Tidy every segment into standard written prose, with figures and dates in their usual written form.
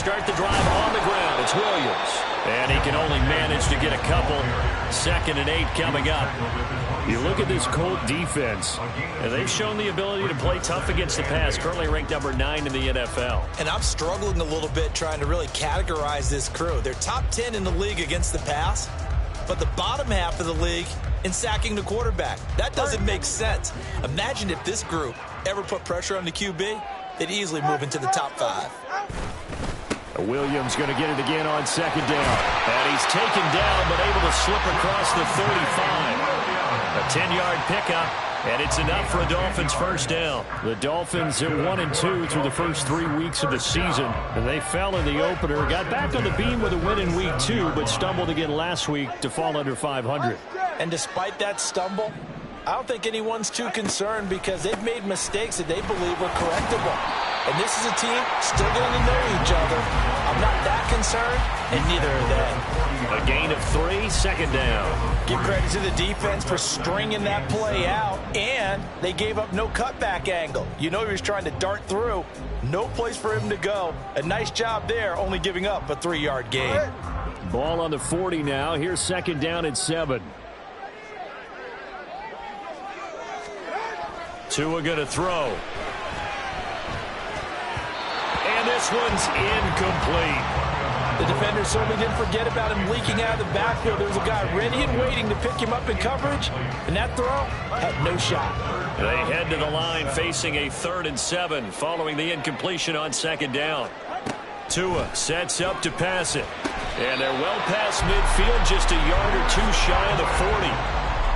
start the drive on the ground. It's Williams. And he can only manage to get a couple. 2nd and 8 coming up. You look at this Colt defense, and they've shown the ability to play tough against the pass, currently ranked number 9 in the NFL. And I'm struggling a little bit trying to really categorize this crew. They're top 10 in the league against the pass, but the bottom half of the league in sacking the quarterback. That doesn't make sense. Imagine if this group ever put pressure on the QB, they'd easily move into the top 5. Williams going to get it again on 2nd down. And he's taken down, but able to slip across the 35. A 10-yard pickup, and it's enough for a Dolphins first down. The Dolphins are 1-2 through the first 3 weeks of the season. And they fell in the opener, got back on the beam with a win in week 2, but stumbled again last week to fall under 500. And despite that stumble, I don't think anyone's too concerned because they've made mistakes that they believe are correctable. And this is a team still getting to know each other. I'm not that concerned, and neither are they. A gain of 3, 2nd down. Give credit to the defense for stringing that play out, and they gave up no cutback angle. You know he was trying to dart through. No place for him to go. A nice job there, only giving up a 3-yard gain. Ball on the 40 now. Here's 2nd down and 7. Tua going to throw. And this one's incomplete. The defender certainly didn't forget about him leaking out of the backfield. There was a guy ready and waiting to pick him up in coverage, and that throw had no shot. They head to the line facing a 3rd and 7 following the incompletion on 2nd down. Tua sets up to pass it. And they're well past midfield, just a yard or 2 shy of the 40.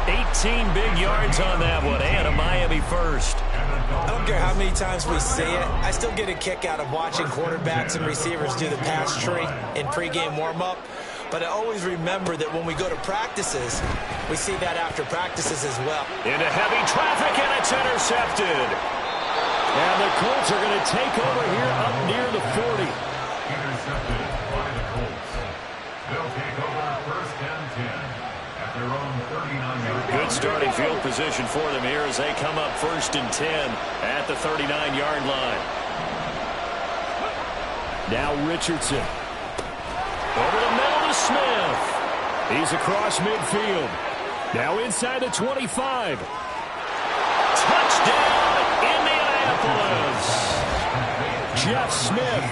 18 big yards on that one, and a Miami first. I don't care how many times we see it. I still get a kick out of watching quarterbacks and receivers do the pass tree in pregame warm-up. But I always remember that when we go to practices, we see that after practices as well. Into heavy traffic, and it's intercepted. And the Colts are going to take over here up near the 40. Intercepted by the Colts. They'll take over 1st and 10 at their own 39-yard line. Good starting field position for them here as they come up 1st and 10 at the 39-yard line. Now Richardson. Over the middle to Smith. He's across midfield. Now inside the 25. Touchdown, Indianapolis. Jeff Smith,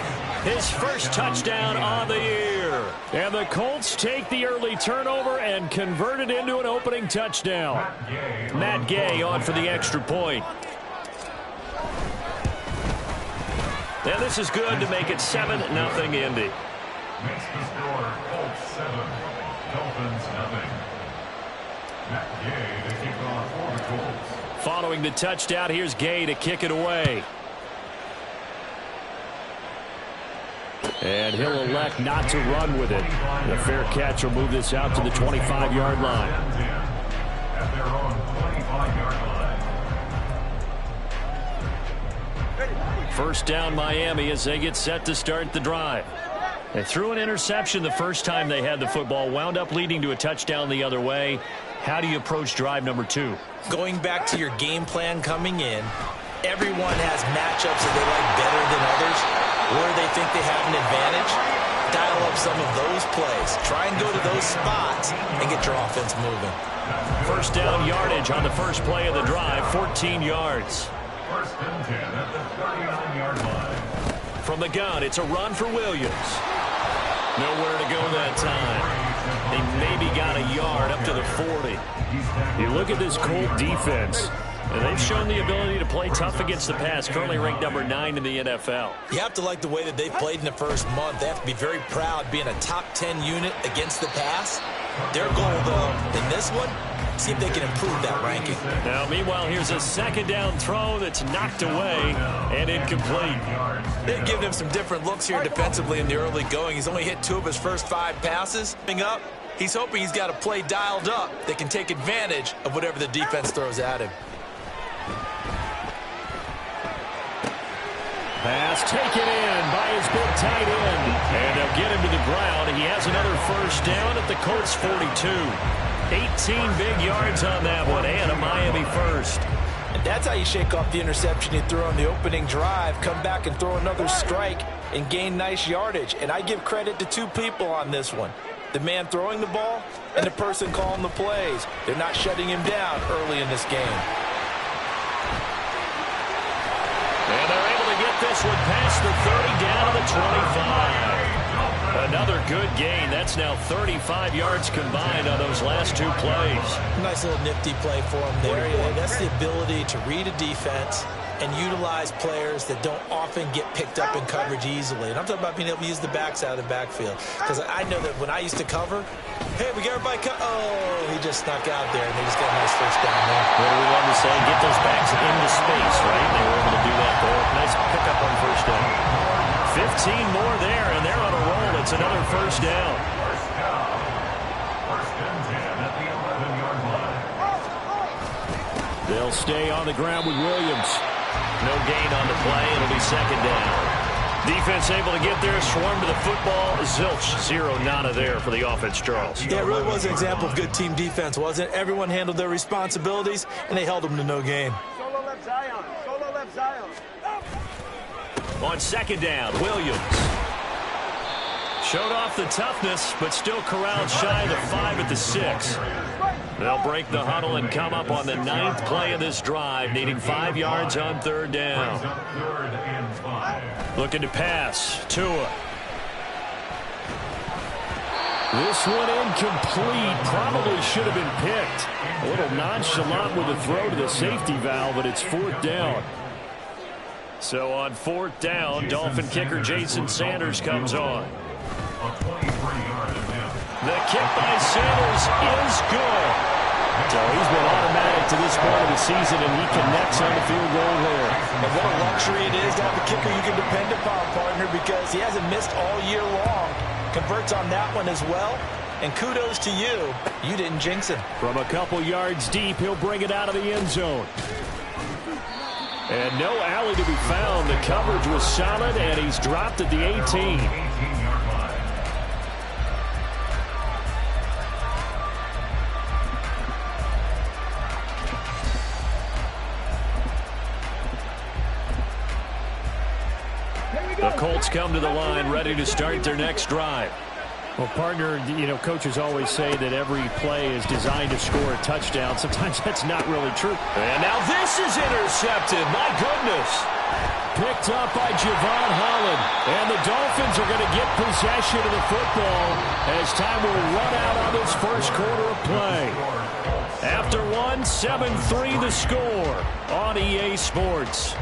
his first touchdown on the year. And the Colts take the early turnover and convert it into an opening touchdown. Matt Gay on for the extra point. And this is good to make it 7-0 Indy. Makes the score Colts 7, Dolphins 0. Matt Gay to kick off for the Colts. Following the touchdown, here's Gay to kick it away. And he'll elect not to run with it. The fair catch will move this out to the 25-yard line. At their own 25-yard line. First down Miami as they get set to start the drive. They threw an interception the first time they had the football, wound up leading to a touchdown the other way. How do you approach drive number 2? Going back to your game plan coming in, everyone has matchups that they like better than others, where they think they have an advantage. Dial up some of those plays. Try and go to those spots and get your offense moving. First down yardage on the first play of the drive, 14 yards. 1st and 10 at the 39-yard line. From the gun, it's a run for Williams. Nowhere to go that time. They maybe got a yard up to the 40. You look at this Colt defense, and they've shown the ability to play tough against the pass, currently ranked number 9 in the NFL. You have to like the way that they've played in the first month. They have to be very proud being a top 10 unit against the pass. Their goal, though, in this one, see if they can improve that ranking. Now, meanwhile, here's a 2nd down throw that's knocked away and incomplete. They've given him some different looks here defensively in the early going. He's only hit 2 of his first 5 passes. Up, he's hoping he's got a play dialed up that can take advantage of whatever the defense throws at him. Pass taken in by his big tight end. And they'll get him to the ground. He has another first down at the Colts 42. 18 big yards on that one, and a Miami first. And That's how you shake off the interception you threw on the opening drive, come back and throw another strike and gain nice yardage. And I give credit to two people on this one. The man throwing the ball and the person calling the plays. They're not shutting him down early in this game. And they're able to get this one past the 30, down to the 25. Another good gain. That's now 35 yards combined on those last two plays. Nice little nifty play for him there. Yeah, that's the ability to read a defense and utilize players that don't often get picked up in coverage easily. And I'm talking about being able to use the backs out of the backfield. Because I know that when I used to cover, hey, we got everybody oh, he just snuck out there, and they just got a nice first down there. What do we want to say? Get those backs into space, right? They were able to do that there. Nice pickup on first down. 15 more there, and they're on a roll. It's another first down. First down. First and 10 at the 11-yard line. They'll stay on the ground with Williams. No gain on the play. It'll be second down. Defense able to get there, swarm to the football. Zilch, zero, nada there for the offense, Charles. Yeah, it really was an example of good team defense, wasn't it? Everyone handled their responsibilities, and they held them to no gain. Solo left Zion. Solo left Zion. On second down, Williams. Showed off the toughness, but still corralled shy of the 5 at the 6. They'll break the huddle and come up on the 9th play of this drive, needing 5 yards on third down. Third and 5. Looking to pass. Tua. This one incomplete. Probably should have been picked. A little nonchalant with the throw to the safety valve, but it's fourth down. So on fourth down, Dolphin kicker Jason Sanders comes on. A 23-yard attempt. The kick by Sanders is good. So he's been automatic to this point of the season, and he connects on the field goal there. And what a luxury it is to have a kicker you can depend upon, partner, because he hasn't missed all year long. Converts on that one as well. And kudos to you. You didn't jinx him. From a couple yards deep, he'll bring it out of the end zone. And no alley to be found. The coverage was solid, and he's dropped at the 18. 18-yard line. The Colts come to the line, ready to start their next drive. Well, partner, you know, coaches always say that every play is designed to score a touchdown. Sometimes that's not really true. And now this is intercepted. My goodness. Picked up by Javon Holland. And the Dolphins are going to get possession of the football as time will run out on this first quarter of play. After one, 7-3 the score on EA Sports.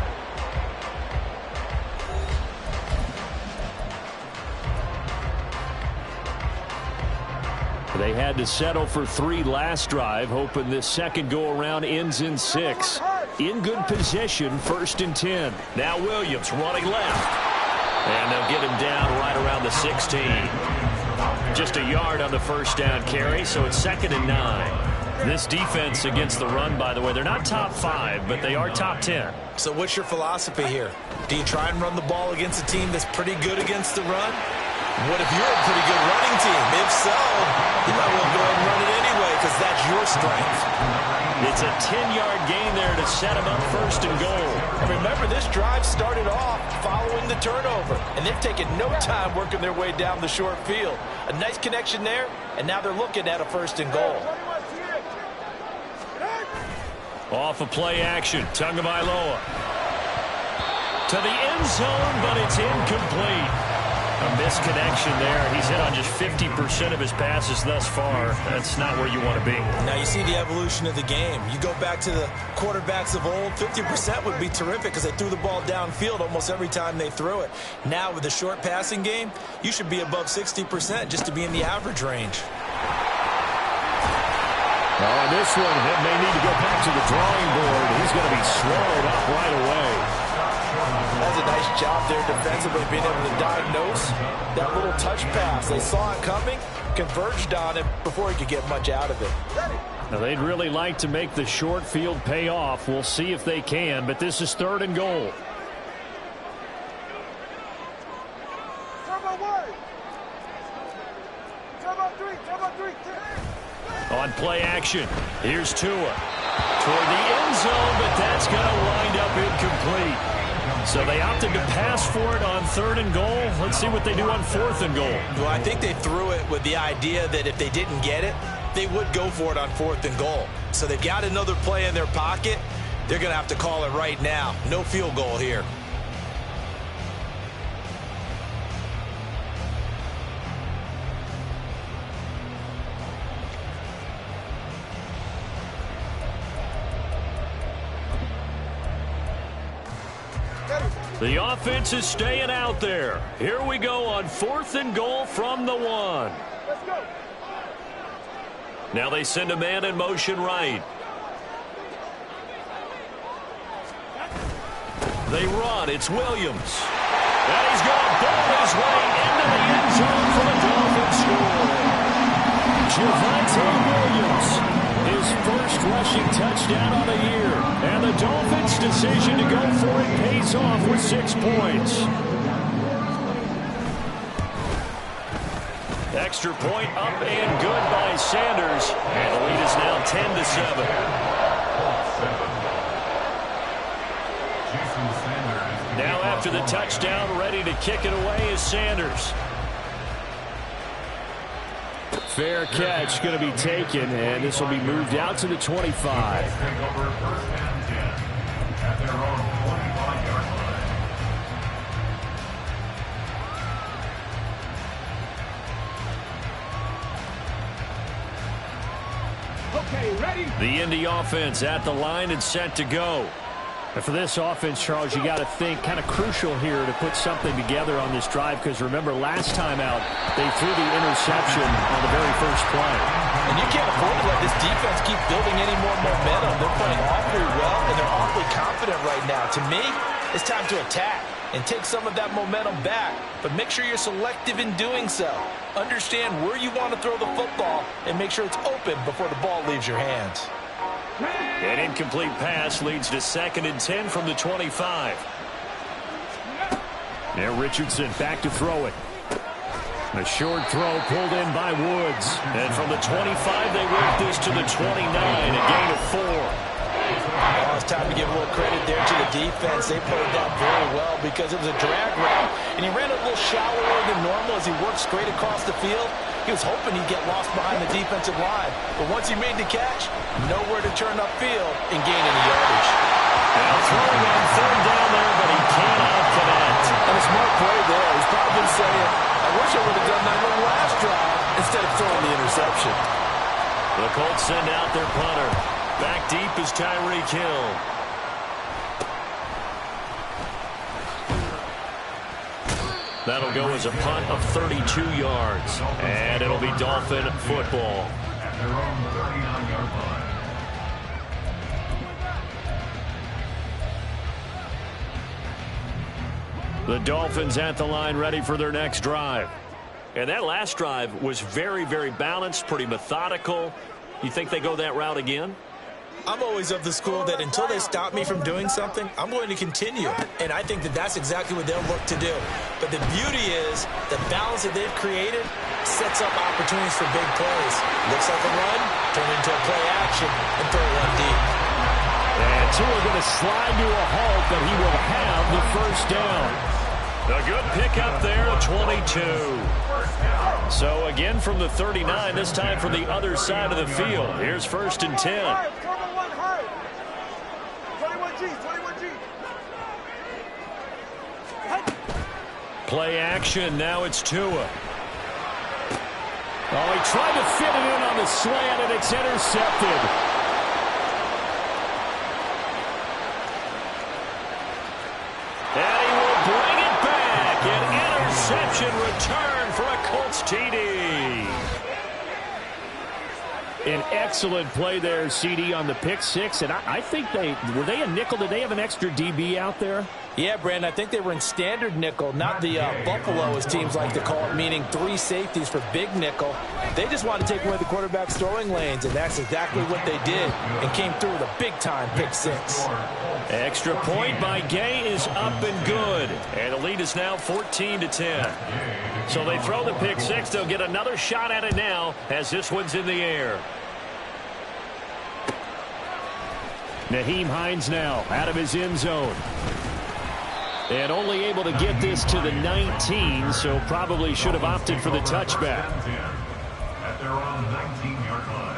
They had to settle for 3 last drive, hoping this second go-around ends in 6. In good position, first and 10. Now Williams running left. And they'll get him down right around the 16. Just a yard on the first down carry, so it's second and 9. This defense against the run, by the way, they're not top 5, but they are top 10. So what's your philosophy here? Do you try and run the ball against a team that's pretty good against the run? What if you're a pretty good running team? If so, you might want to go ahead and run it anyway because that's your strength. It's a 10-yard gain there to set him up first and goal. And remember, this drive started off following the turnover, and they've taken no time working their way down the short field. A nice connection there, and now they're looking at a first and goal. Off of play action, Tagovailoa. To the end zone, but it's incomplete. A misconnection there. He's hit on just 50% of his passes thus far. That's not where you want to be. Now you see the evolution of the game. You go back to the quarterbacks of old, 50% would be terrific because they threw the ball downfield almost every time they threw it. Now with the short passing game, you should be above 60% just to be in the average range. On this one, he may need to go back to the drawing board. He's going to be swallowed up right away. That's a nice job there defensively, being able to diagnose that little touch pass. They saw it coming, converged on it before he could get much out of it. Now, they'd really like to make the short field pay off. We'll see if they can, but this is third and goal. On play action, here's Tua. toward the end zone, but that's going to wind up incomplete. So they opted to pass for it on 3rd and goal. Let's see what they do on 4th and goal. Well, I think they threw it with the idea that if they didn't get it, they would go for it on 4th and goal. So they've got another play in their pocket. They're going to have to call it right now. No field goal here. The offense is staying out there. Here we go on 4th and goal from the 1. Let's go. Now they send a man in motion right. They run. It's Williams. And he's going to ball his way into the end zone for the Dolphins score. Javonte Williams, his first rushing touchdown of the year. And the Dolphins' decision to go for it pays off with 6 points. Extra point up and good by Sanders. And the lead is now 10-7. Now after the touchdown, ready to kick it away is Sanders. Fair catch going to be taken, and this will be moved out to the 25. Okay, ready? The Indy offense at the line and set to go. And for this offense, Charles, you got to think kind of crucial here to put something together on this drive, because remember last time out they threw the interception on the very first play. And you can't afford to let this defense keep building any more momentum. They're playing awfully well, and they're awfully confident right now. To me, it's time to attack and take some of that momentum back. But make sure you're selective in doing so. Understand where you want to throw the football and make sure it's open before the ball leaves your hands. An incomplete pass leads to 2nd and 10 from the 25. Now Richardson back to throw it. A short throw pulled in by Woods. And from the 25, they work this to the 29, a gain of 4. Oh, it's time to give a little credit there to the defense. They played that very well because it was a drag route, and he ran a little shallower than normal as he worked straight across the field. He was hoping he'd get lost behind the defensive line, but once he made the catch, nowhere to turn upfield and gain any yardage. Now throwing on 3rd down there, but he cannot connect. And a smart play there. He's probably saying, I wish I would have done that on the last drive instead of throwing the interception. The Colts send out their punter. Back deep is Tyreek Hill. That'll go as a punt of 32 yards. And it'll be Dolphin football. At their own 39-yard line. The Dolphins at the line ready for their next drive. And that last drive was very, very balanced, pretty methodical. You think they go that route again? I'm always of the school that until they stop me from doing something, I'm going to continue. And I think that that's exactly what they'll look to do. But the beauty is the balance that they've created sets up opportunities for big plays. Looks like a run, turn into a play action, and throw one deep. And Tua going to slide to a halt, but he will have the first down. A good pickup there, 22. So again from the 39, this time from the other side of the field. Here's 1st and 10. 21G. Play action, now it's Tua. Oh, he tried to fit it in on the slant, and it's intercepted. And he will bring it back. An interception return for a Colts TD. An excellent play there, CD, on the pick six. And I think were they a nickel? Did they have an extra DB out there? Yeah, Brandon, I think they were in standard nickel, not the Buffalo, as teams like to call it, meaning 3 safeties for big nickel. They just wanted to take away the quarterback's throwing lanes, and that's exactly what they did, and came through with a big-time pick six. Extra point by Gay is up and good. And the lead is now 14-10. So they throw the pick six. They'll get another shot at it now as this one's in the air. Nyheim Hines now out of his end zone. And only able to get this to the 19, so probably should have opted for the touchback. At their own 19-yard line.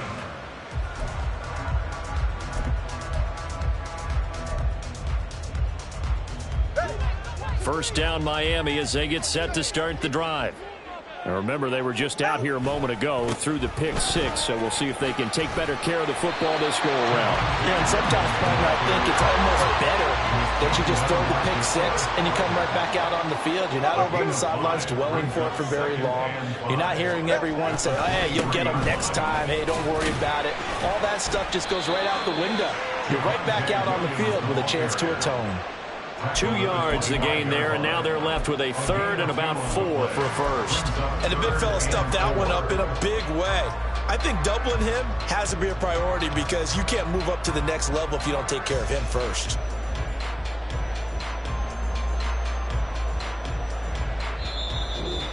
First down Miami as they get set to start the drive. Now remember, they were just out here a moment ago through the pick six, so we'll see if they can take better care of the football this go around. Yeah, and sometimes, partner, I think it's almost better that you just throw the pick six and you come right back out on the field. You're not over on the sidelines dwelling for it for very long. You're not hearing everyone say, oh, hey, you'll get them next time. Hey, don't worry about it. All that stuff just goes right out the window. You're right back out on the field with a chance to atone. 2 yards the gain there, and now they're left with a third and about 4 for a first. And the big fella stuffed that one up in a big way. I think doubling him has to be a priority because you can't move up to the next level if you don't take care of him first.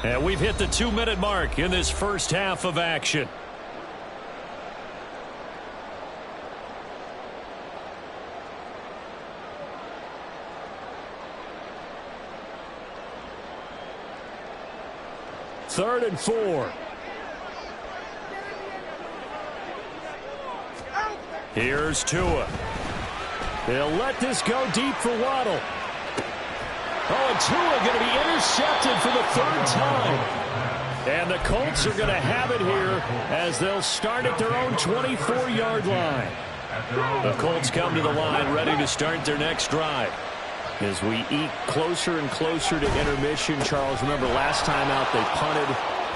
And we've hit the 2-minute mark in this first half of action. Third and 4. Here's Tua. They'll let this go deep for Waddle. Oh, and Tua going to be intercepted for the third time. And the Colts are going to have it here as they'll start at their own 24-yard line. The Colts come to the line ready to start their next drive. As we eat closer and closer to intermission, Charles, remember last time out they punted.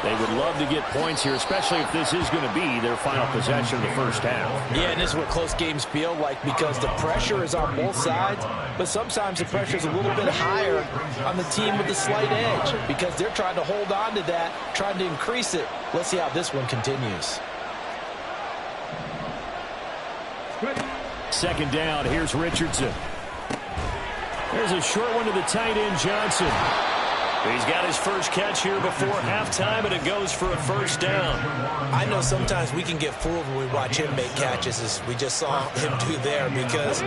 They would love to get points here, especially if this is going to be their final possession of the first half. Yeah, and this is what close games feel like because the pressure is on both sides, but sometimes the pressure is a little bit higher on the team with the slight edge because they're trying to hold on to that, trying to increase it. Let's see how this one continues. Second down, here's Richardson. There's a short one to the tight end, Johnson. He's got his first catch here before halftime, and it goes for a first down. I know sometimes we can get fooled when we watch him make catches, as we just saw him do there, because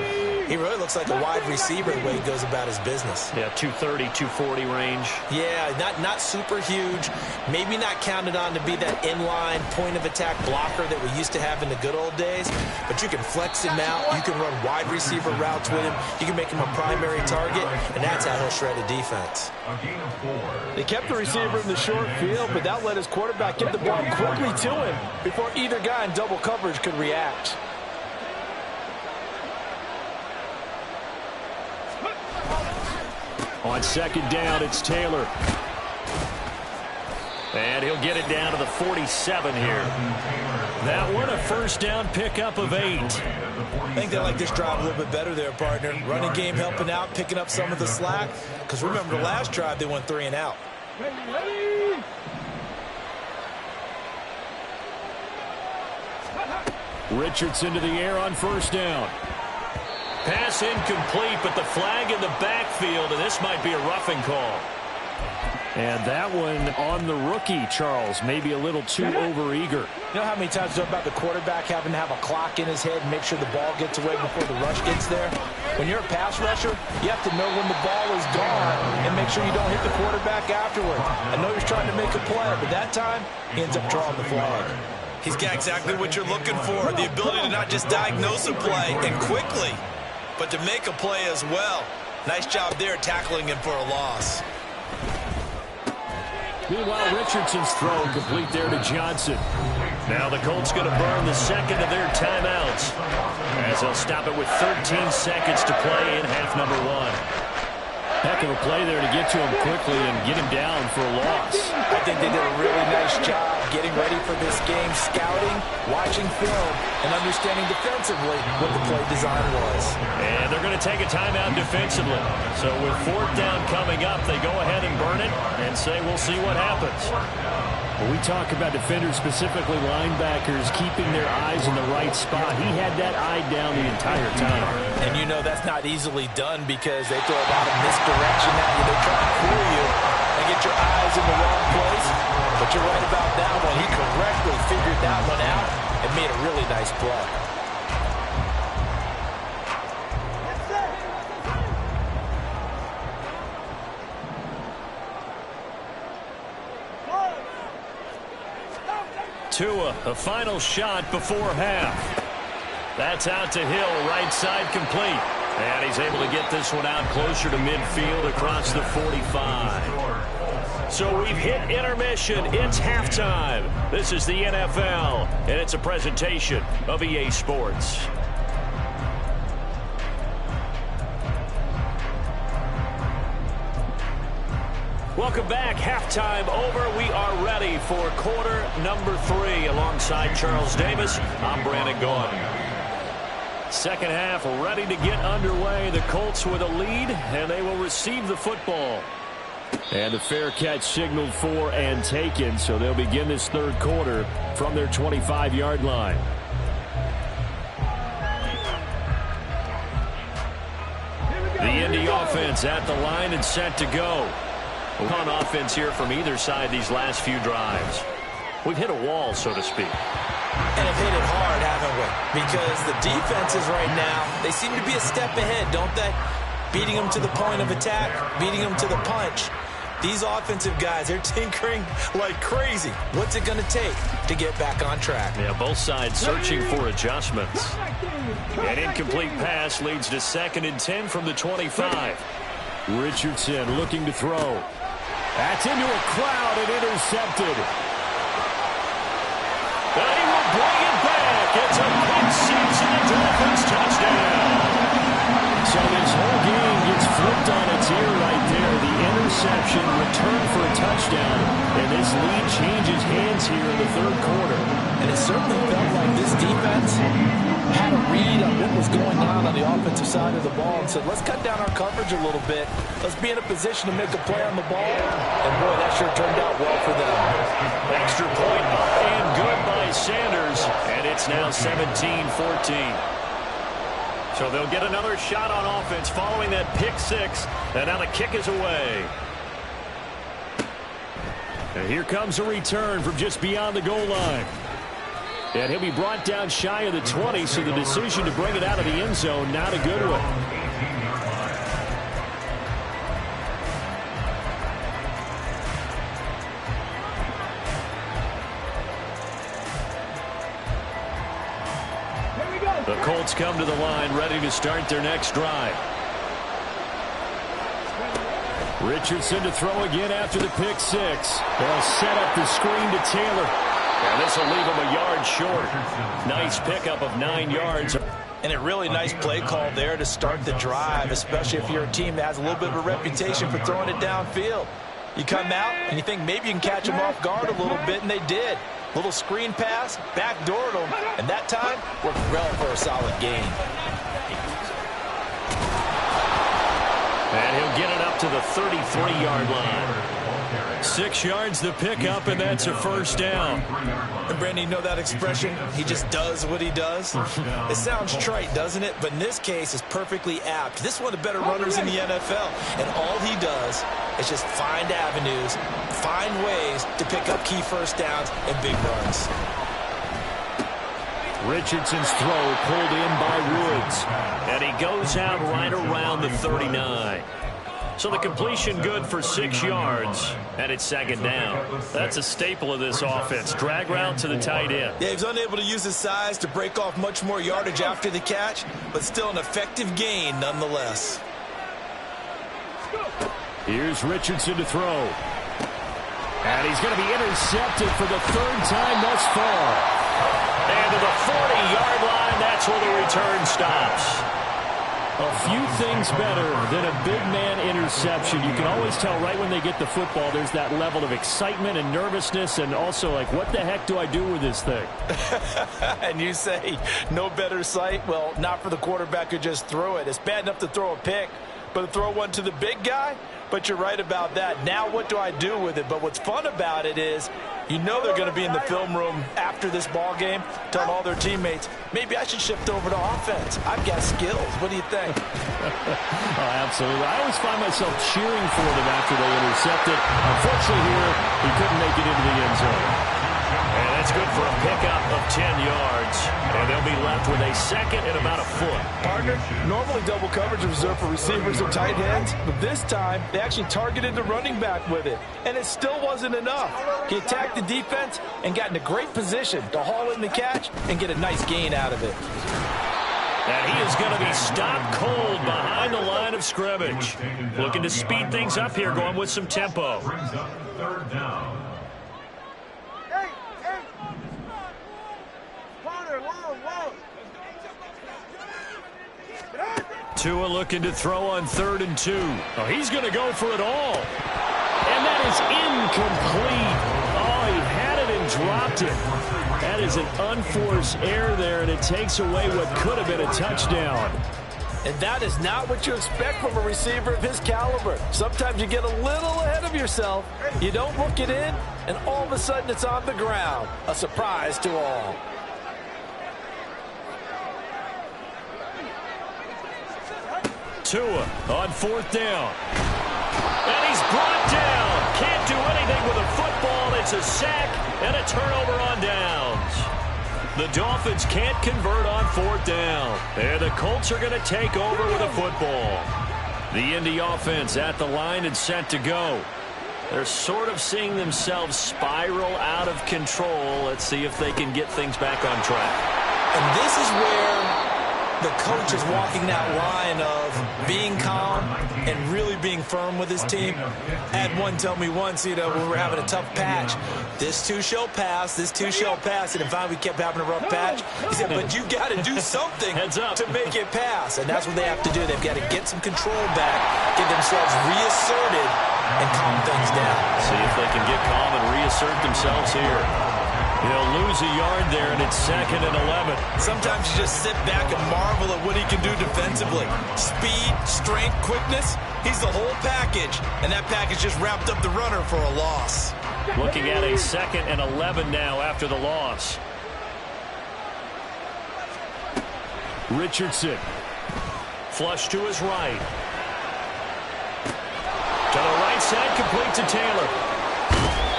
he really looks like a wide receiver the way he goes about his business. Yeah, 230, 240 range. Yeah, not super huge. Maybe not counted on to be that inline point-of-attack blocker that we used to have in the good old days, but you can flex him out. You can run wide receiver routes with him. You can make him a primary target, and that's how he'll shred a defense. They kept the receiver in the short field, but that let his quarterback get the ball quickly to him before either guy in double coverage could react. On second down, it's Taylor. And he'll get it down to the 47 here. That one a first down pickup of 8. I think they like this drive a little bit better there, partner. Running game helping out, picking up some of the slack. Because remember the last drive, they went 3 and out. Ready. Richardson to the air on first down. Pass incomplete, but the flag in the backfield, and this might be a roughing call. And that one on the rookie, Charles, maybe a little too overeager. You know how many times it's about the quarterback having to have a clock in his head and make sure the ball gets away before the rush gets there? When you're a pass rusher, you have to know when the ball is gone and make sure you don't hit the quarterback afterward. I know he's trying to make a play, but that time, he ends up drawing the flag. He's got exactly what you're looking for, the ability to not just diagnose a play and quickly, but to make a play as well. Nice job there tackling him for a loss. Meanwhile, Richardson's throw complete there to Johnson. Now the Colts going to burn the second of their timeouts as they'll stop it with 13 seconds to play in half number 1. Heck of a play there to get to him quickly and get him down for a loss. I think they did a really nice job getting ready for this game, scouting, watching film, and understanding defensively what the play design was. And they're going to take a timeout defensively. So with fourth down coming up, they go ahead and burn it and say we'll see what happens. When we talk about defenders, specifically linebackers, keeping their eyes in the right spot, he had that eye down the entire time. And you know that's not easily done because they throw a lot of misdirection at you. They try to fool you and get your eyes in the wrong place. But you're right about that one. He correctly figured that one out and made a really nice play. Tua, a final shot before half. That's out to Hill, right side complete. And he's able to get this one out closer to midfield across the 45. So we've hit intermission. It's halftime. This is the NFL, and it's a presentation of EA Sports. Welcome back. Halftime over. We are ready for quarter number 3. Alongside Charles Davis, I'm Brandon Gaudin. Second half ready to get underway. The Colts with a lead, and they will receive the football. And the fair catch signaled for and taken, so they'll begin this third quarter from their 25-yard line. The Indy offense at the line and set to go. On offense here from either side these last few drives. We've hit a wall, so to speak. And have hit it hard, haven't we? Because the defenses right now, they seem to be a step ahead, don't they? Beating them to the point of attack, beating them to the punch. These offensive guys, they're tinkering like crazy. What's it going to take to get back on track? Yeah, both sides searching for adjustments. An incomplete pass leads to 2nd and 10 from the 25. Richardson looking to throw. That's into a crowd and intercepted. They will bring it back. It's a pick six and the Dolphins touchdown. So this whole game gets flipped on its ear right there. The interception returned for a touchdown, and this lead changes hands here in the third quarter. And it certainly felt like this defense had a read on what was going on the offensive side of the ball and said, let's cut down our coverage a little bit. Let's be in a position to make a play on the ball. And, boy, that sure turned out well for them. Extra point up and good by Sanders, and it's now 17-14. So they'll get another shot on offense following that pick six, and now the kick is away. And here comes a return from just beyond the goal line. And he'll be brought down shy of the 20, so the decision to bring it out of the end zone, not a good one. The Colts come to the line, ready to start their next drive. Richardson to throw again after the pick six. They'll set up the screen to Taylor. And this will leave him a yard short. Nice pickup of 9 yards. And a really nice play call there to start the drive, especially if you're a team that has a little bit of a reputation for throwing it downfield. You come out and you think maybe you can catch them off guard a little bit, and they did. Little screen pass, backdoored them, and that time worked well for a solid gain. And he'll get it up to the 33-yard line. 6 yards the pickup, and that's a first down. And Brandon, you know that expression, he just does what he does? It sounds trite, doesn't it? But in this case, it's perfectly apt. This is one of the better runners in the NFL, and all he does is just find avenues, find ways to pick up key first downs and big runs. Richardson's throw pulled in by Woods, and he goes out right around the 39. So the completion good for 6 yards, and it's 2nd down. That's a staple of this offense. Drag route to the tight end. Yeah, he's unable to use his size to break off much more yardage after the catch, but still an effective gain nonetheless. Here's Richardson to throw. And he's going to be intercepted for the 3rd time thus far. And to the 40-yard line, that's where the return stops. A few things better than a big man interception. You can always tell right when they get the football, there's that level of excitement and nervousness, and also like, what the heck do I do with this thing? And you say no better sight? Well, not for the quarterback who just threw it. It's bad enough to throw a pick, but to throw one to the big guy? But you're right about that. Now what do I do with it? But what's fun about it is you know they're going to be in the film room after this ball game telling all their teammates, maybe I should shift over to offense. I've got skills. What do you think? Oh, absolutely. I always find myself cheering for them after they intercept it. Unfortunately here, he couldn't make it into the end zone. And That's good for a pickup of 10 yards. And they'll be left with a second and about a foot. Partner, normally double coverage is reserved for receivers or tight ends, but this time they actually targeted the running back with it, and it still wasn't enough. He attacked the defense and got in a great position to haul in the catch and get a nice gain out of it. And he is going to be stopped cold behind the line of scrimmage. Looking to speed things up here, going with some tempo. Brings up third down. Tua looking to throw on 3rd and 2. Oh, he's going to go for it all. And that is incomplete. Oh, he had it and dropped it. That is an unforced error there, and it takes away what could have been a touchdown. And that is not what you expect from a receiver of his caliber. Sometimes you get a little ahead of yourself. You don't look it in, and all of a sudden it's on the ground. A surprise to all. Tua on 4th down. And he's brought down. Can't do anything with a football. It's a sack and a turnover on downs. The Dolphins can't convert on 4th down. And the Colts are going to take over with a football. The Indy offense at the line and set to go. They're sort of seeing themselves spiral out of control. Let's see if they can get things back on track. And this is where the coach is walking that line of being calm and really being firm with his team. I had one tell me once, when we were having a tough patch, this too shall pass, this too shall pass, and if finally we kept having a rough patch, he said, but you got to do something to make it pass, and that's what they have to do. They've got to get some control back, get themselves reasserted, and calm things down. See if they can get calm and reassert themselves here. He'll lose a yard there, and it's 2nd and 11. Sometimes you just sit back and marvel at what he can do defensively. Speed, strength, quickness, he's the whole package. And that package just wrapped up the runner for a loss. Looking at a 2nd and 11 now after the loss. Richardson. Flush to his right. To the right side, complete to Taylor.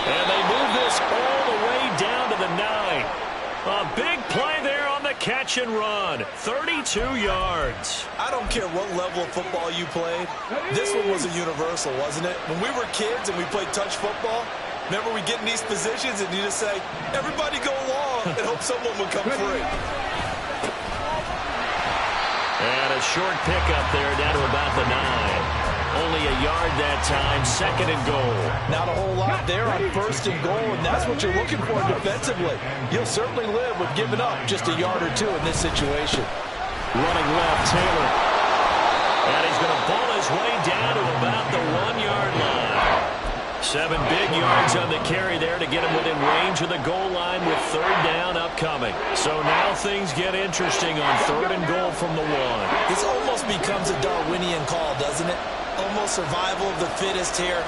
And they move this all the way down to the 9. A big play there on the catch and run. 32 yards. I don't care what level of football you played. This one was a universal, wasn't it? When we were kids and we played touch football, remember we get in these positions and you just say, everybody go along and hope someone would come free. And a short pickup there down to about the 9. Only a yard that time, 2nd and goal. Not a whole lot there on 1st and goal, and that's what you're looking for defensively. You'll certainly live with giving up just a yard or two in this situation. Running left, Taylor. And he's going to ball his way down to about the 1-yard line. 7 big yards on the carry there to get him within range of the goal line with 3rd down upcoming. So now things get interesting on 3rd and goal from the 1. This almost becomes a Darwinian call, doesn't it? Almost survival of the fittest here.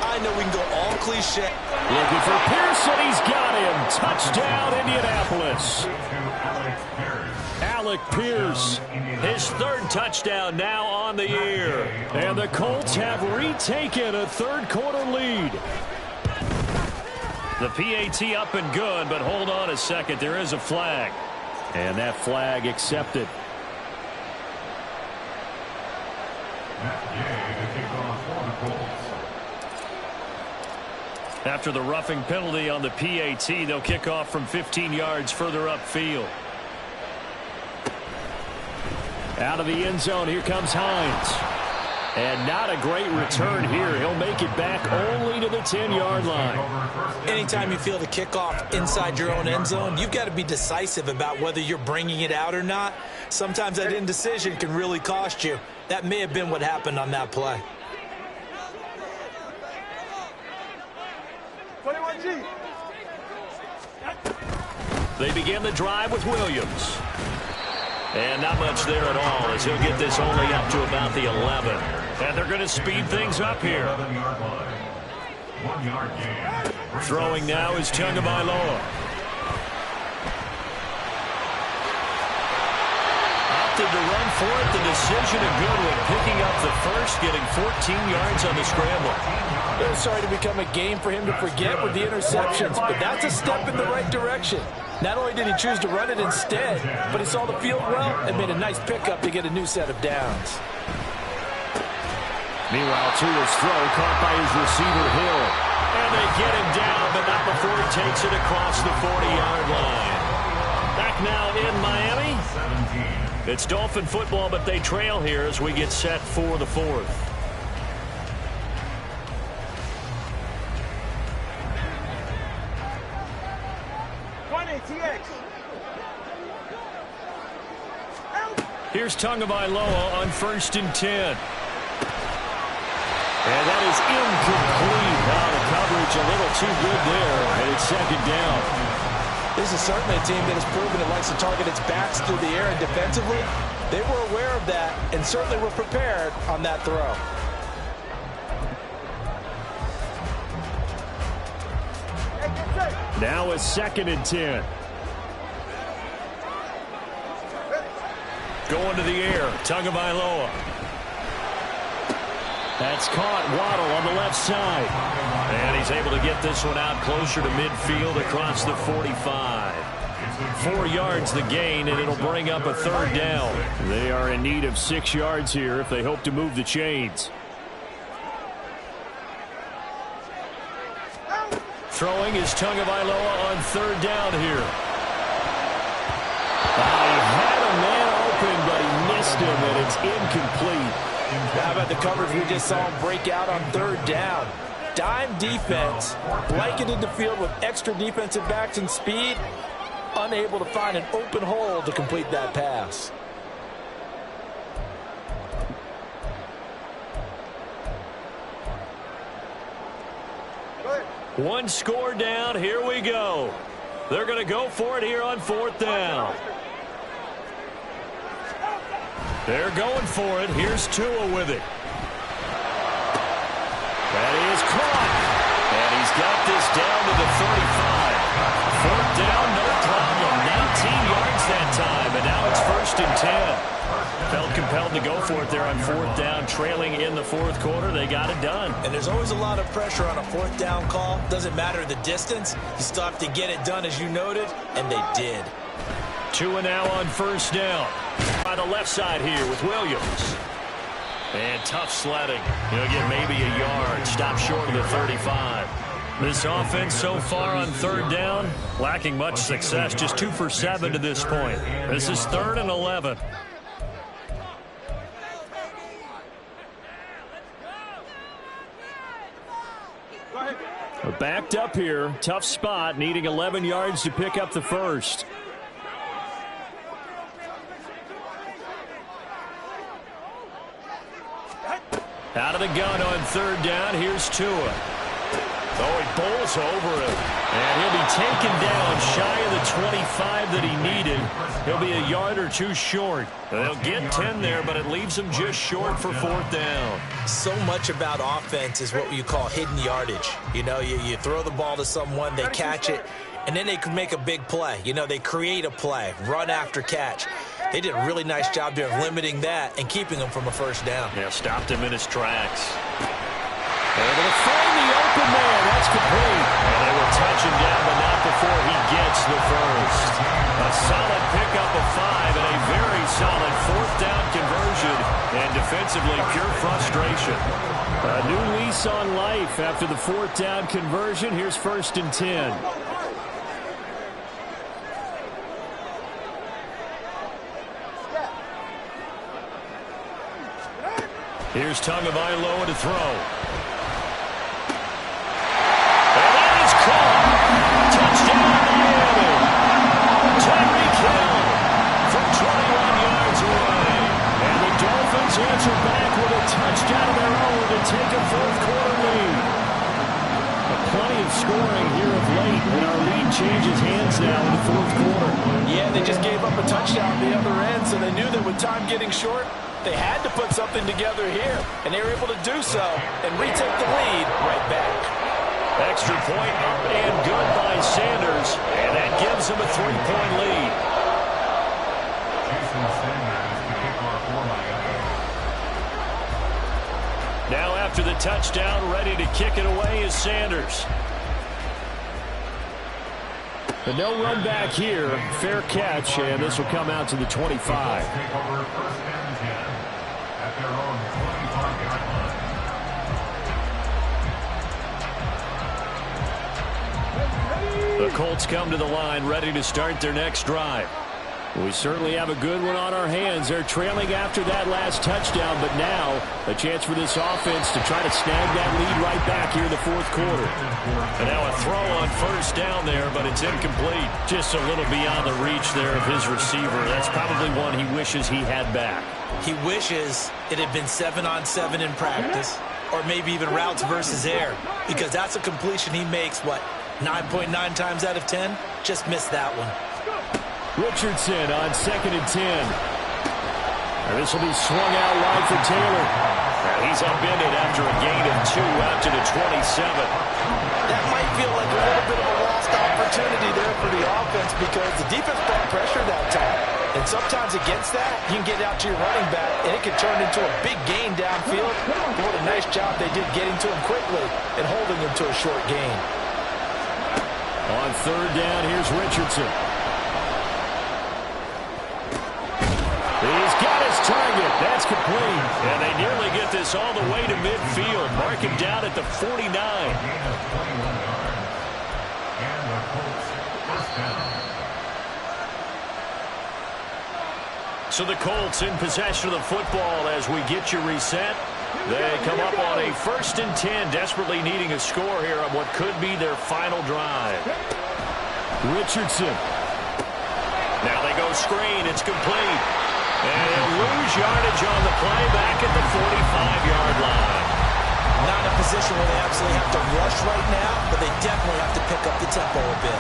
I know we can go all cliche. Looking for Pearson. He's got him. Touchdown, Indianapolis. Alec Pierce, his 3rd touchdown now on the year. And the Colts have retaken a 3rd quarter lead. The PAT up and good, but hold on a second. There is a flag. And that flag accepted. After the roughing penalty on the PAT, they'll kick off from 15 yards further upfield. Out of the end zone, here comes Hines. And not a great return here. He'll make it back only to the 10-yard line. Anytime you feel the kickoff inside your own end zone, you've got to be decisive about whether you're bringing it out or not. Sometimes that indecision can really cost you. That may have been what happened on that play. 21G. They begin the drive with Williams. And not much there at all as he'll get this only up to about the 11. And they're going to speed things up here. 1 yard gain. Throwing now is Tagovailoa. Opted to run for it. The decision a good one. Picking up the first, getting 14 yards on the scramble. Sorry to become a game for him to forget with the interceptions, but that's a step in the right direction. Not only did he choose to run it instead, but he saw the field well and made a nice pickup to get a new set of downs. Meanwhile, Tua's throw caught by his receiver, Hill. And they get him down, but not before he takes it across the 40-yard line. Back now in Miami. It's Dolphin football, but they trail here as we get set for the fourth. Here's Tagovailoa on 1st and 10. And that is incomplete. Wow, the coverage a little too good there, and it's 2nd down. This is certainly a team that has proven it likes to target its backs through the air, and defensively, they were aware of that and certainly were prepared on that throw. Now it's 2nd and 10. Going to the air, Tagovailoa. That's caught. Waddle on the left side. And he's able to get this one out closer to midfield across the 45. 4 yards the gain, and it'll bring up a 3rd down. They are in need of 6 yards here if they hope to move the chains. Throwing is Tagovailoa on 3rd down here. He had a man open, but he missed him, and it's incomplete. How about the coverage we just saw him break out on 3rd down? Dime defense, blanketed the field with extra defensive backs and speed, unable to find an open hole to complete that pass. One score down. Here we go. They're going to go for it here on 4th down. They're going for it. Here's Tua with it. That is caught. And he's got this down to the 35. 4th down, no problem. 19 yards that time. And now it's 1st and 10. Felt compelled to go for it there on 4th down. Trailing in the 4th quarter. They got it done. And there's always a lot of pressure on a 4th down call. Doesn't matter the distance. You still have to get it done, as you noted. And they did. Tua now on 1st down. By the left side here with Williams. And tough sledding. He'll get maybe a yard. Stop short of the 35. This offense so far on 3rd down, lacking much success. Just 2 for 7 to this point. This is 3rd and 11. We're backed up here. Tough spot. Needing 11 yards to pick up the first. Out of the gun on 3rd down. Here's Tua. Oh, he bowls over him. And he'll be taken down shy of the 25 that he needed. He'll be a yard or 2 short. They'll get 10 there, but it leaves him just short for 4th down. So much about offense is what you call hidden yardage. You know, you throw the ball to someone, they catch it, and then they can make a big play. You know, they create a play, run after catch. They did a really nice job there of limiting that and keeping him from a 1st down. Yeah, stopped him in his tracks. Able to find the open man. That's complete. And they will touch him down, but not before he gets the first. A solid pickup of 5 and a very solid 4th down conversion. And defensively, pure frustration. A new lease on life after the 4th down conversion. Here's 1st and 10. Here's Tagovailoa to throw. And that is caught. Touchdown, Miami. Tyreek Hill from 21 yards away. And the Dolphins answer back with a touchdown of their own to take a 4th quarter lead. Plenty of scoring here of late, and our lead changes hands now in the 4th quarter. Yeah, they just gave up a touchdown at the other end, so they knew that with time getting short, they had to put something together here, and they were able to do so and retake the lead right back. Extra point up and good by Sanders, and that gives them a 3-point lead. Jason Sanders, the kickoff after the touchdown. Ready to kick it away is Sanders. But no run back here. Fair catch, and this will come out to the 25. Take over first and 10 at their own 25-yard line. The Colts come to the line, ready to start their next drive. We certainly have a good one on our hands. They're trailing after that last touchdown, but now a chance for this offense to try to snag that lead right back here in the fourth quarter. And now a throw on first down there, but it's incomplete. Just a little beyond the reach there of his receiver. That's probably one he wishes he had back. He wishes it had been 7-on-7 in practice, or maybe even routes versus air, because that's a completion he makes, 9.9 times out of 10? Just missed that one. Richardson on 2nd and 10. And this will be swung out wide for Taylor. And he's upended after a gain of 2 out to the 27. That might feel like a little bit of a lost opportunity there for the offense because the defense brought pressure that time. And sometimes against that, you can get out to your running back, and it can turn into a big gain downfield. What a nice job they did getting to him quickly and holding him to a short gain. On 3rd down, here's Richardson. He's got his target. That's complete. And they nearly get this all the way to midfield. Mark him down at the 49. Gain of 21 yards. And the Colts first down. So the Colts in possession of the football as we get you reset. They come up on a 1st and 10, desperately needing a score here on what could be their final drive. Richardson. Now they go screen. It's complete. And they'll lose yardage on the play back at the 45-yard line. Not a position where they absolutely have to rush right now, but they definitely have to pick up the tempo a bit.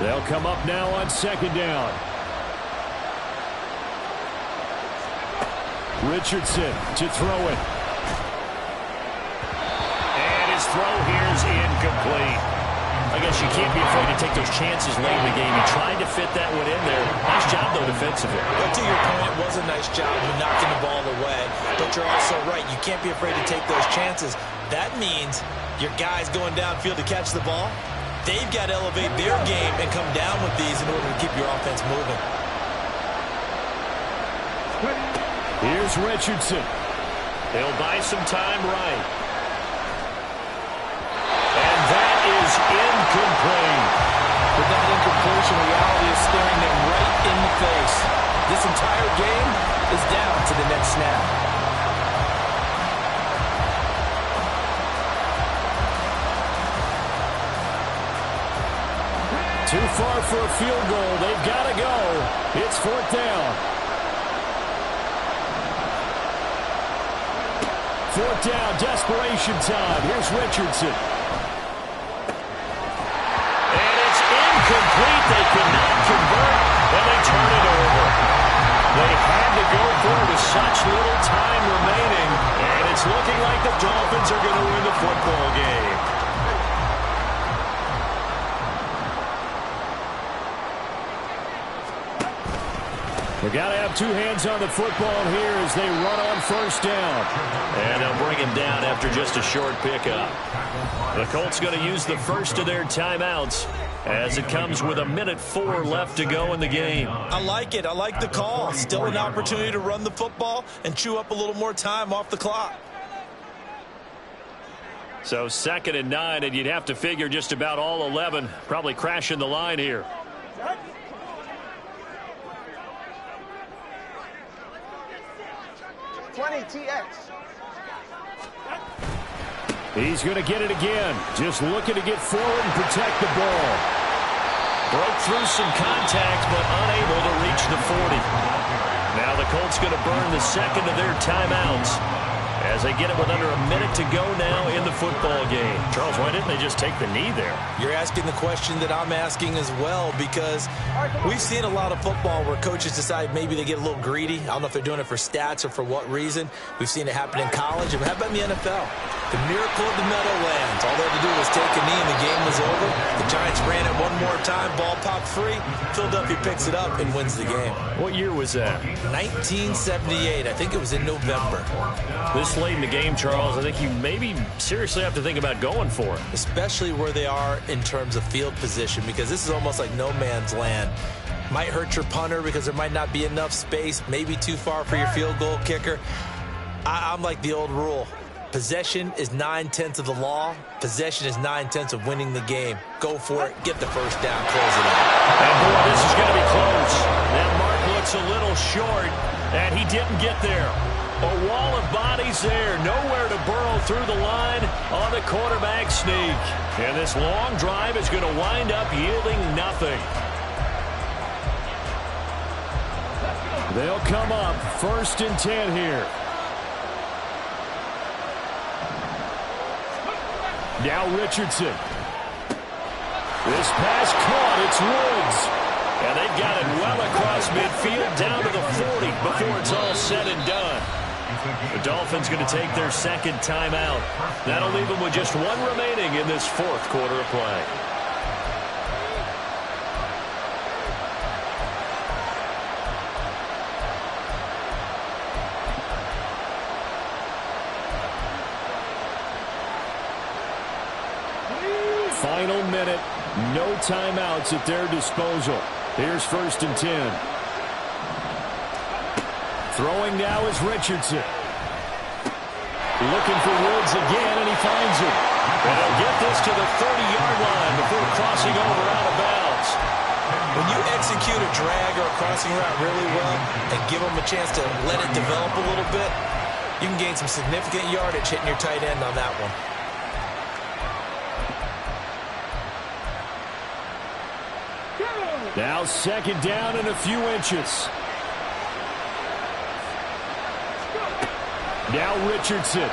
They'll come up now on 2nd down. Richardson to throw it. And his throw here is incomplete. I guess you can't be afraid to take those chances late in the game. He tried to fit that one in there. Nice job, though, defensively. But to your point, it was a nice job of knocking the ball away. But you're also right. You can't be afraid to take those chances. That means your guys going downfield to catch the ball, they've got to elevate their game and come down with these in order to keep your offense moving. Here's Richardson. They'll buy some time right. And that is incomplete. With that incompletion, reality is staring them right in the face. This entire game is down to the next snap. Too far for a field goal. They've got to go. It's 4th down. 4th down, desperation time. Here's Richardson. And it's incomplete. They could not convert, and they turn it over. They had to go for it with such little time remaining, and it's looking like the Dolphins are going to win the football game. They've got to have 2 hands on the football here as they run on 1st down. And they'll bring him down after just a short pickup. The Colts going to use the first of their timeouts as it comes with 1:04 left to go in the game. I like it. I like the call. Still an opportunity to run the football and chew up a little more time off the clock. So 2nd and 9, and you'd have to figure just about all 11 probably crashing the line here. He's going to get it again. Just looking to get forward and protect the ball. Broke through some contact, but unable to reach the 40. Now the Colts going to burn the 2nd of their timeouts as they get it with under a minute to go now in the football game. Charles, why didn't they just take the knee there? You're asking the question that I'm asking as well, because we've seen a lot of football where coaches decide maybe they get a little greedy. I don't know if they're doing it for stats or for what reason. We've seen it happen in college. And how about in the NFL? The miracle of the Meadowlands. All they had to do was take a knee and the game was over. The Giants ran it one more time. Ball popped free. Philadelphia picks it up and wins the game. What year was that? 1978. I think it was in November. This late in the game, Charles, I think you maybe seriously have to think about going for it. Especially where they are in terms of field position, because this is almost like no man's land. Might hurt your punter because there might not be enough space, maybe too far for your field goal kicker. I'm like the old rule. Possession is 9/10 of the law. Possession is 9/10 of winning the game. Go for it. Get the first down. Close it out. And boy, this is going to be close. That mark looks a little short, and he didn't get there. A wall of bodies there. Nowhere to burrow through the line on the quarterback sneak. And this long drive is going to wind up yielding nothing. They'll come up 1st and 10 here. Now Richardson. This pass caught. It's Woods. And they've got it well across midfield down to the 40 before it's all said and done. The Dolphins going to take their second timeout. That'll leave them with just one remaining in this 4th quarter of play. Final minute, no timeouts at their disposal. Here's 1st and 10. Throwing now is Richardson. Looking for Woods again, and he finds it. And he'll get this to the 30-yard line before crossing over out of bounds. When you execute a drag or a crossing route really well and give them a chance to let it develop a little bit, you can gain some significant yardage hitting your tight end on that one. Now 2nd down and a few inches. Now Richardson.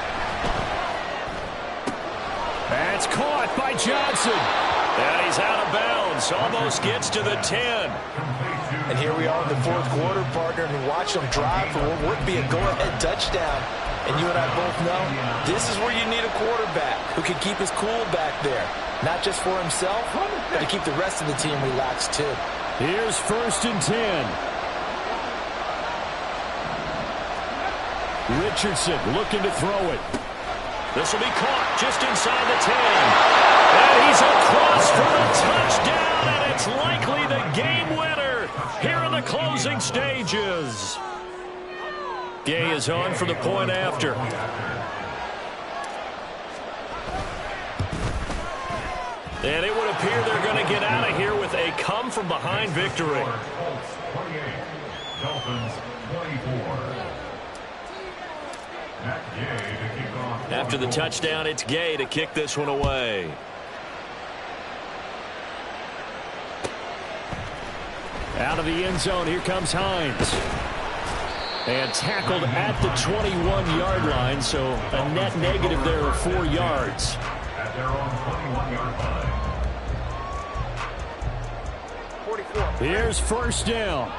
That's caught by Johnson. And he's out of bounds. Almost gets to the 10. And here we are in the 4th quarter, partner, and watch them drive for what would be a go-ahead touchdown. And you and I both know this is where you need a quarterback who can keep his cool back there. Not just for himself, but to keep the rest of the team relaxed, too. Here's 1st and 10. Richardson looking to throw it. This will be caught just inside the 10. And he's across for the touchdown, and it's likely the game winner here in the closing stages. Gay is on for the point after. And it would appear they're going to get out of here with a come-from-behind victory. Colts 28, Dolphins 24. Matt Gay to kick off. After the touchdown, it's Gay to kick this one away. Out of the end zone, here comes Hines. And tackled at the 21-yard line, so a net negative there of 4 yards. At their own 21-yard line. Here's 1st down.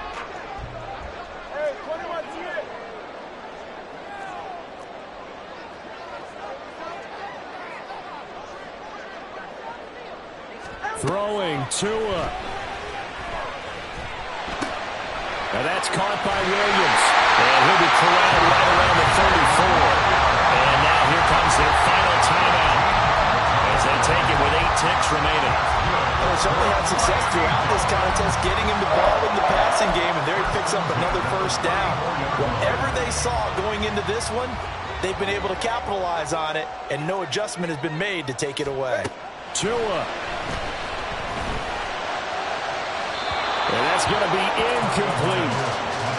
Throwing Tua. Now that's caught by Williams. And he'll be corralled right around the 34. And now here comes their final timeout as they take it with 8 ticks remaining. And they certainly had success throughout this contest, getting him the ball in the passing game, and there he picks up another 1st down. Whatever they saw going into this one, they've been able to capitalize on it, and no adjustment has been made to take it away. Tua. And that's going to be incomplete.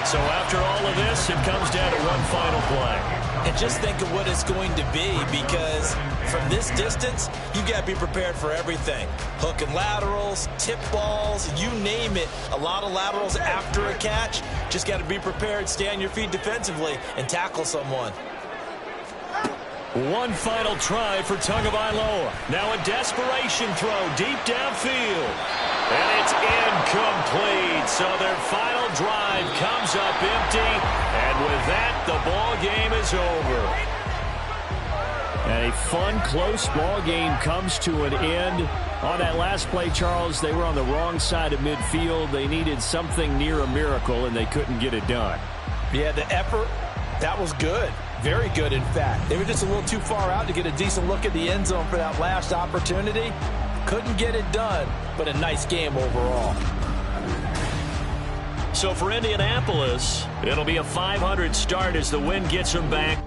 So after all of this, it comes down to one final play. And just think of what it's going to be, because from this distance, you got to be prepared for everything. Hook and laterals, tip balls, you name it. A lot of laterals after a catch. Just got to be prepared, stay on your feet defensively, and tackle someone. One final try for Tagovailoa. Now a desperation throw deep downfield. And it's incomplete. So their final drive comes up empty. And with that, the ball game is over. And a fun, close ball game comes to an end. On that last play, Charles, they were on the wrong side of midfield. They needed something near a miracle, and they couldn't get it done. Yeah, the effort, that was good. Very good, in fact. They were just a little too far out to get a decent look at the end zone for that last opportunity. Couldn't get it done, but a nice game overall. So for Indianapolis, it'll be a 500 start as the wind gets them back.